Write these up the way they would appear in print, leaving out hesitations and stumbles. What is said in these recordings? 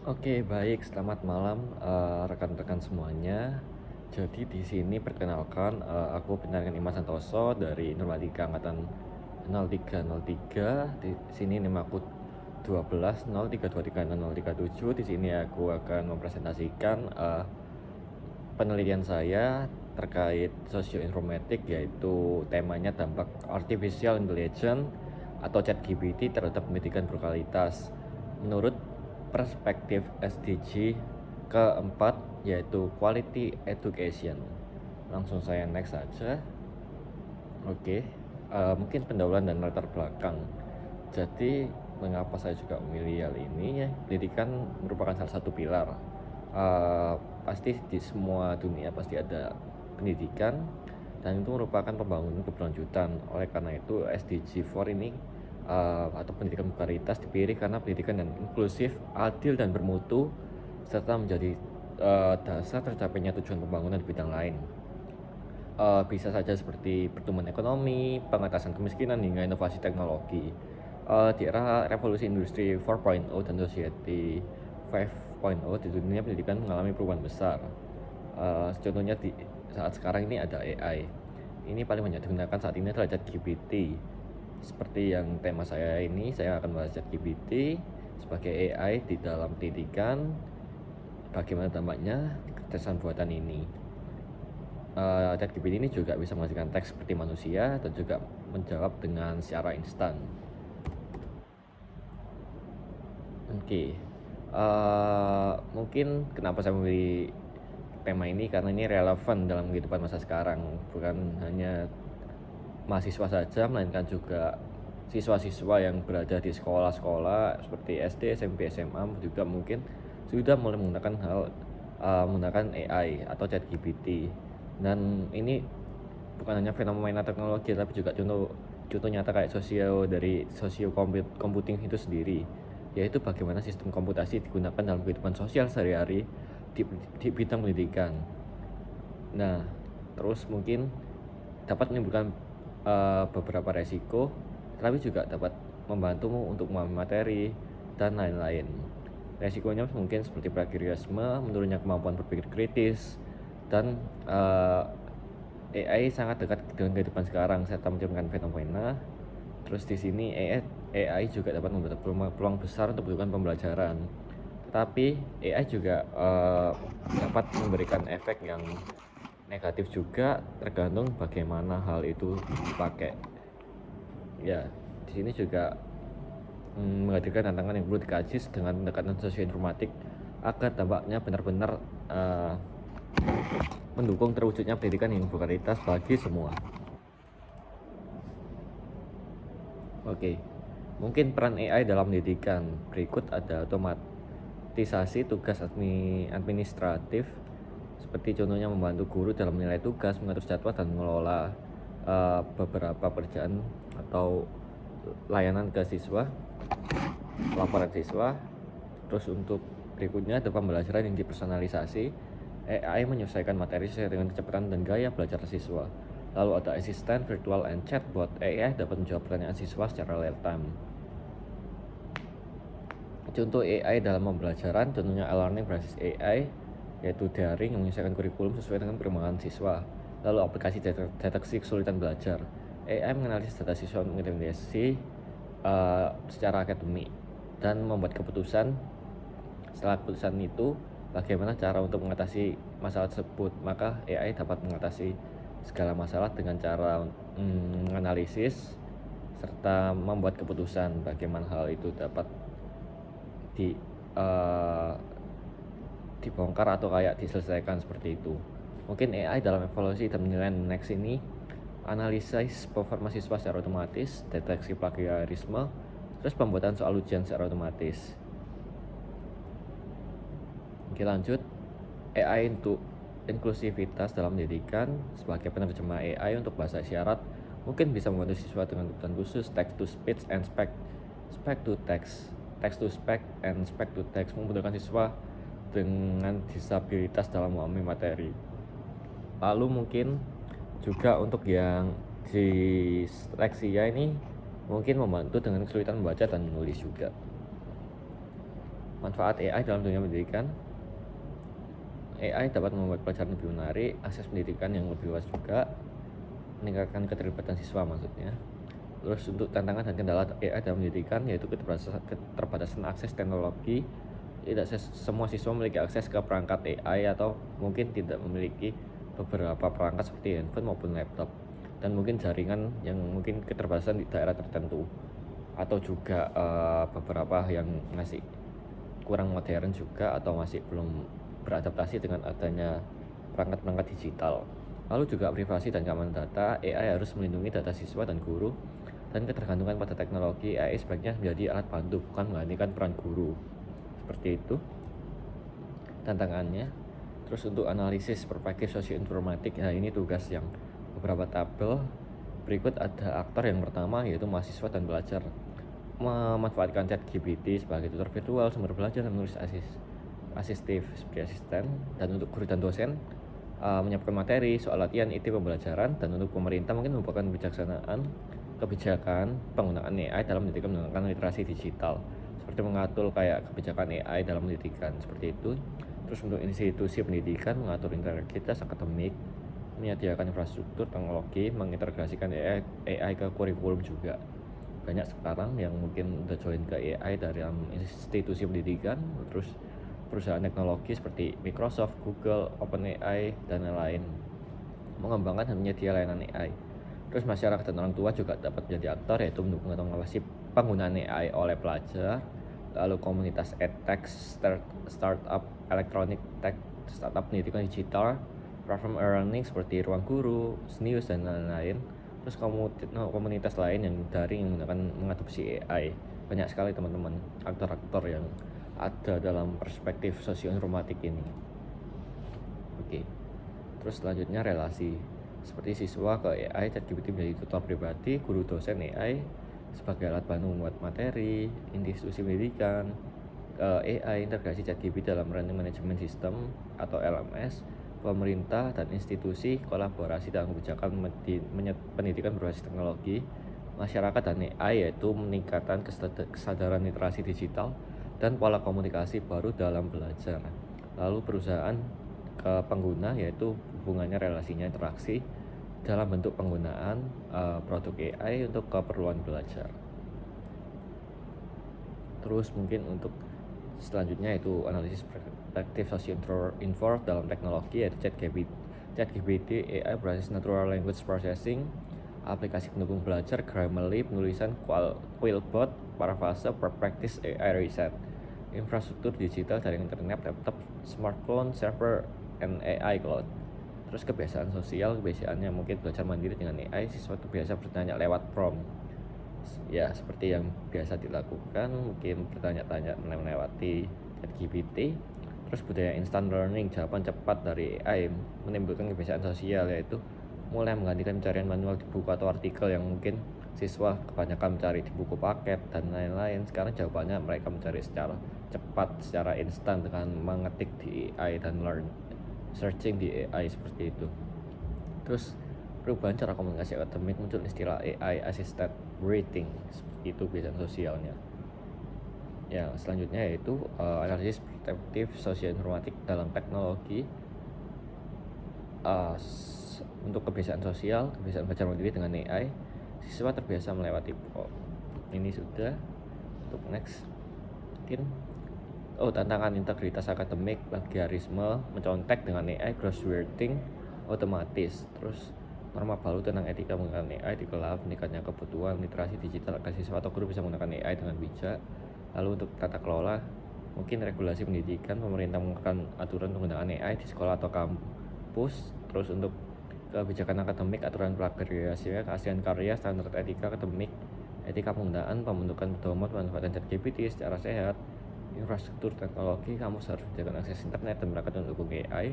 Oke, baik. Selamat malam, rekan-rekan semuanya. Jadi di sini perkenalkan, aku Pinanggan Imas Santoso dari Nurmatika angkatan 0303. Di sini NIM aku 12 03236037. Di sini aku akan mempresentasikan penelitian saya terkait sosioinformatik, yaitu temanya dampak artificial intelligence atau ChatGPT terhadap pendidikan berkualitas menurut perspektif SDG keempat, yaitu quality education. Langsung saya next saja. Oke, mungkin pendahuluan dan latar belakang. Jadi mengapa saya juga memilih hal ini ya? Pendidikan merupakan salah satu pilar. Pasti di semua dunia pasti ada pendidikan, dan itu merupakan pembangunan keberlanjutan. Oleh karena itu SDG 4 ini atau pendidikan berkualitas dipilih karena pendidikan yang inklusif, adil dan bermutu serta menjadi dasar tercapainya tujuan pembangunan di bidang lain. Bisa saja seperti pertumbuhan ekonomi, pengentasan kemiskinan, hingga inovasi teknologi. Di era revolusi industri 4.0 dan society 5.0, di dunia pendidikan mengalami perubahan besar. Contohnya di saat sekarang ini ada AI. Ini paling banyak digunakan saat ini adalah ChatGPT. Seperti yang tema saya ini, saya akan bahas ChatGPT sebagai AI di dalam pendidikan, bagaimana dampaknya kecerdasan buatan ini. ChatGPT ini juga bisa menghasilkan teks seperti manusia dan juga menjawab dengan secara instan. Oke, mungkin kenapa saya memilih tema ini, karena ini relevan dalam kehidupan masa sekarang, bukan hanya mahasiswa saja, melainkan juga siswa-siswa yang berada di sekolah-sekolah seperti SD, SMP, SMA juga mungkin sudah mulai menggunakan AI atau ChatGPT. Dan ini bukan hanya fenomena teknologi, tapi juga contoh nyata kayak sosio computing itu sendiri, yaitu bagaimana sistem komputasi digunakan dalam kehidupan sosial sehari-hari di bidang pendidikan. Nah, terus mungkin dapat menimbulkan beberapa resiko, tapi juga dapat membantumu untuk memahami materi dan lain-lain. Resikonya mungkin seperti plagiarisme, menurunnya kemampuan berpikir kritis, dan AI sangat dekat dengan kehidupan sekarang serta menciptakan fenomena. Terus di sini AI juga dapat membuat peluang besar untuk kebutuhan pembelajaran. Tetapi AI juga dapat memberikan efek yang negatif juga, tergantung bagaimana hal itu dipakai. Ya, di sini juga menghadirkan tantangan yang perlu dikaji dengan pendekatan sosioinformatik agar dampaknya benar-benar mendukung terwujudnya pendidikan yang berkualitas bagi semua. Oke, mungkin peran AI dalam pendidikan berikut ada otomatisasi tugas administratif, seperti contohnya membantu guru dalam menilai tugas, mengatur jadwal, dan mengelola beberapa pekerjaan atau layanan ke siswa, laporan siswa. Terus untuk berikutnya ada pembelajaran yang dipersonalisasi. AI menyesuaikan materi sesuai dengan kecepatan dan gaya belajar siswa. Lalu ada asisten virtual and chatbot. AI dapat menjawab pertanyaan siswa secara real time. Contoh AI dalam pembelajaran, contohnya e-learning berbasis AI, yaitu daring yang menyesuaikan kurikulum sesuai dengan perkembangan siswa. Lalu aplikasi deteksi kesulitan belajar. AI menganalisis data siswa untuk mengidentifikasi secara akademik dan membuat keputusan. Setelah keputusan itu, bagaimana cara untuk mengatasi masalah tersebut, maka AI dapat mengatasi segala masalah dengan cara menganalisis serta membuat keputusan bagaimana hal itu dapat uh, dibongkar atau kayak diselesaikan seperti itu. Mungkin AI dalam evaluasi dan penilaian next ini, analisis performa siswa secara otomatis, deteksi plagiarisme, terus pembuatan soal ujian secara otomatis. Oke, lanjut. AI untuk inklusivitas dalam pendidikan. Sebagai penerjemah AI untuk bahasa isyarat, mungkin bisa membantu siswa dengan kebutuhan khusus, text to speech and speech to text, text to speech and speech to text, memudahkan siswa dengan disabilitas dalam memahami materi. Lalu mungkin juga untuk yang disleksia ini, mungkin membantu dengan kesulitan membaca dan menulis juga. Manfaat AI dalam dunia pendidikan. AI dapat membuat pelajaran lebih menarik, akses pendidikan yang lebih luas juga, meningkatkan keterlibatan siswa maksudnya. Terus untuk tantangan dan kendala AI dalam pendidikan yaitu keterbatasan akses teknologi. Tidak semua siswa memiliki akses ke perangkat AI atau mungkin tidak memiliki beberapa perangkat seperti handphone maupun laptop, dan mungkin jaringan yang mungkin keterbatasan di daerah tertentu, atau juga beberapa yang masih kurang modern juga atau masih belum beradaptasi dengan adanya perangkat-perangkat digital. Lalu juga privasi dan keamanan data. AI harus melindungi data siswa dan guru, dan ketergantungan pada teknologi. AI sebaiknya menjadi alat bantu, bukan menggantikan peran guru. Seperti itu tantangannya. Terus untuk analisis perspektif sosioinformatik, nah ini tugas yang beberapa tabel. Berikut ada aktor yang pertama, yaitu mahasiswa dan pelajar. Memanfaatkan ChatGPT sebagai tutor virtual, sumber belajar, dan menulis asistif seperti asisten. Dan untuk guru dan dosen, menyiapkan materi, soal latihan, ide pembelajaran. Dan untuk pemerintah mungkin merupakan kebijakan penggunaan AI dalam pendidikan menggunakan literasi digital, seperti mengatur kayak kebijakan AI dalam pendidikan seperti itu. Terus untuk institusi pendidikan, mengatur integritas akademik, menyediakan infrastruktur teknologi, mengintegrasikan AI ke kurikulum juga. Banyak sekarang yang mungkin udah join ke AI dari institusi pendidikan. Terus perusahaan teknologi seperti Microsoft, Google, OpenAI, dan lain-lain mengembangkan dan menyedia layanan AI. Terus masyarakat dan orang tua juga dapat menjadi aktor, yaitu mendukung atau mengawasi penggunaan AI oleh pelajar. Lalu komunitas edtech, startup elektronik tech, startup pendidikan digital, platform e-learning seperti Ruang Guru, Snews, dan lain-lain. Terus komunitas lain yang daring yang menggunakan mengadopsi AI. Banyak sekali teman-teman aktor-aktor yang ada dalam perspektif sosioinformatik ini. Oke. Terus selanjutnya relasi, seperti siswa ke AI, ChatGPT menjadi tutor pribadi, guru dosen AI sebagai alat bantu membuat materi, institusi pendidikan AI, integrasi ChatGPT dalam learning management system atau LMS, pemerintah dan institusi kolaborasi dalam kebijakan pendidikan berbasis teknologi, masyarakat dan AI, yaitu meningkatkan kesadaran literasi digital dan pola komunikasi baru dalam belajar. Lalu perusahaan ke pengguna, yaitu hubungannya, relasinya, interaksi dalam bentuk penggunaan produk AI untuk keperluan belajar. Terus mungkin untuk selanjutnya itu analisis perspektif socio-informed dalam teknologi, yaitu ChatGPT AI berbasis natural language processing, aplikasi pendukung belajar, Grammarly, penulisan, Quillbot, Paraphrase, practice AI reset, infrastruktur digital dari internet, laptop, smartphone, server, and AI cloud. Terus kebiasaan sosial, kebiasaannya mungkin belajar mandiri dengan AI, siswa terbiasa bertanya lewat prompt. Ya, seperti yang biasa dilakukan, mungkin bertanya-tanya melewati ChatGPT. Terus budaya instant learning, jawaban cepat dari AI menimbulkan kebiasaan sosial, yaitu mulai menggantikan pencarian manual di buku atau artikel yang mungkin siswa kebanyakan mencari di buku paket dan lain-lain. Sekarang jawabannya mereka mencari secara cepat, secara instan dengan mengetik di AI dan searching di AI seperti itu. Terus perubahan cara komunikasi akademik, muncul istilah AI assisted writing, itu kebiasaan sosialnya. Ya, selanjutnya yaitu analisis perspektif sosioinformatik dalam teknologi. Untuk kebiasaan sosial, kebiasaan belajar mandiri dengan AI, siswa terbiasa melewati ini sudah. Untuk next mungkin tantangan integritas akademik, plagiarisme, mencontek dengan AI, crosswording otomatis. Terus norma baru tentang etika menggunakan AI di kelas, meningkatnya kebutuhan literasi digital agar siswa atau guru bisa menggunakan AI dengan bijak. Lalu untuk tata kelola, mungkin regulasi pendidikan, pemerintah mengeluarkan aturan penggunaan AI di sekolah atau kampus. Terus untuk kebijakan akademik, aturan plagiarisme, keaslian karya, standar etika akademik, etika penggunaan, pembentukan pedoman pemanfaatan ChatGPT secara sehat, infrastruktur teknologi, kampus harus menyediakan akses internet dan perangkat untuk mendukung AI.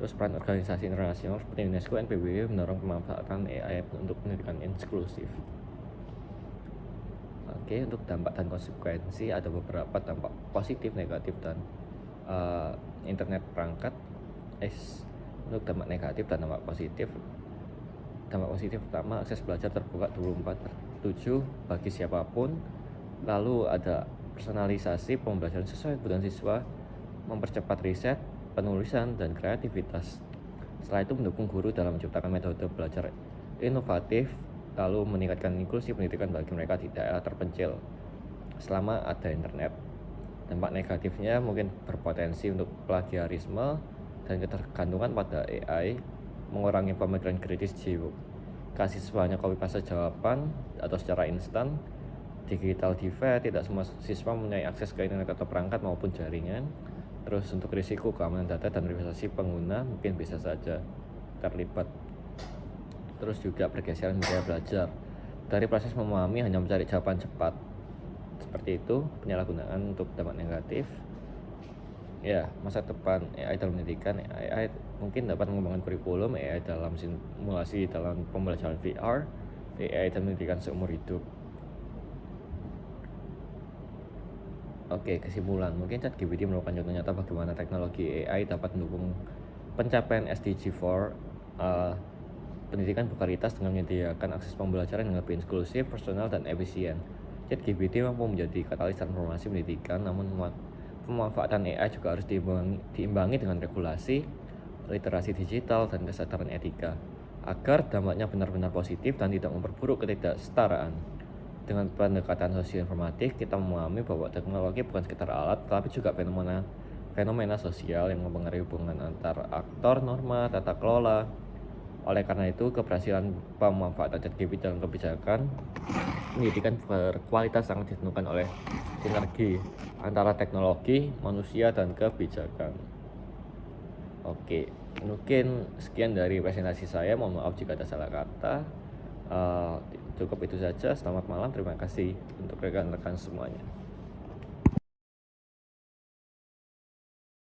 Terus peran organisasi internasional seperti UNESCO, PBB mendorong pemanfaatan AI untuk pendidikan inklusif. Oke, untuk dampak dan konsekuensi, ada beberapa dampak positif, negatif, dan internet perangkat. Untuk dampak negatif dan dampak positif. Dampak positif pertama, akses belajar terbuka 24/7 bagi siapapun. Lalu ada personalisasi pembelajaran sesuai kebutuhan siswa, mempercepat riset, penulisan, dan kreativitas. Setelah itu mendukung guru dalam menciptakan metode belajar inovatif, lalu meningkatkan inklusi pendidikan bagi mereka di daerah terpencil selama ada internet. Dampak negatifnya mungkin berpotensi untuk plagiarisme dan ketergantungan pada AI, mengurangi pemikiran kritis jika siswanya copy paste jawaban atau secara instan. Digital divide, tidak semua siswa mempunyai akses ke internet atau perangkat maupun jaringan. Terus untuk risiko keamanan data dan privasi pengguna mungkin bisa saja terlibat. Terus juga pergeseran budaya belajar dari proses memahami hanya mencari jawaban cepat. Seperti itu penyalahgunaan untuk dampak negatif. Ya, masa depan AI dalam pendidikan. AI mungkin dapat mengembangkan kurikulum, AI dalam simulasi dalam pembelajaran VR, AI dalam pendidikan seumur hidup. Oke, kesimpulan. Mungkin ChatGPT merupakan contoh nyata bagaimana teknologi AI dapat mendukung pencapaian SDG 4, pendidikan berkualitas dengan menyediakan akses pembelajaran yang lebih inklusif, personal, dan efisien. ChatGPT mampu menjadi katalis transformasi pendidikan, namun pemanfaatan AI juga harus diimbangi dengan regulasi, literasi digital, dan kesadaran etika, agar dampaknya benar-benar positif dan tidak memperburuk ketidaksetaraan. Dengan pendekatan sosioinformatif, kita memahami bahwa teknologi bukan sekedar alat, tetapi juga fenomena sosial yang mempengaruhi hubungan antar aktor, norma, tata kelola. Oleh karena itu, keberhasilan pemanfaatan ChatGPT dalam kebijakan pendidikan berkualitas sangat ditentukan oleh sinergi antara teknologi, manusia, dan kebijakan. Oke, mungkin sekian dari presentasi saya. Mohon maaf jika ada salah kata. Cukup itu saja. Selamat malam. Terima kasih untuk rekan-rekan semuanya.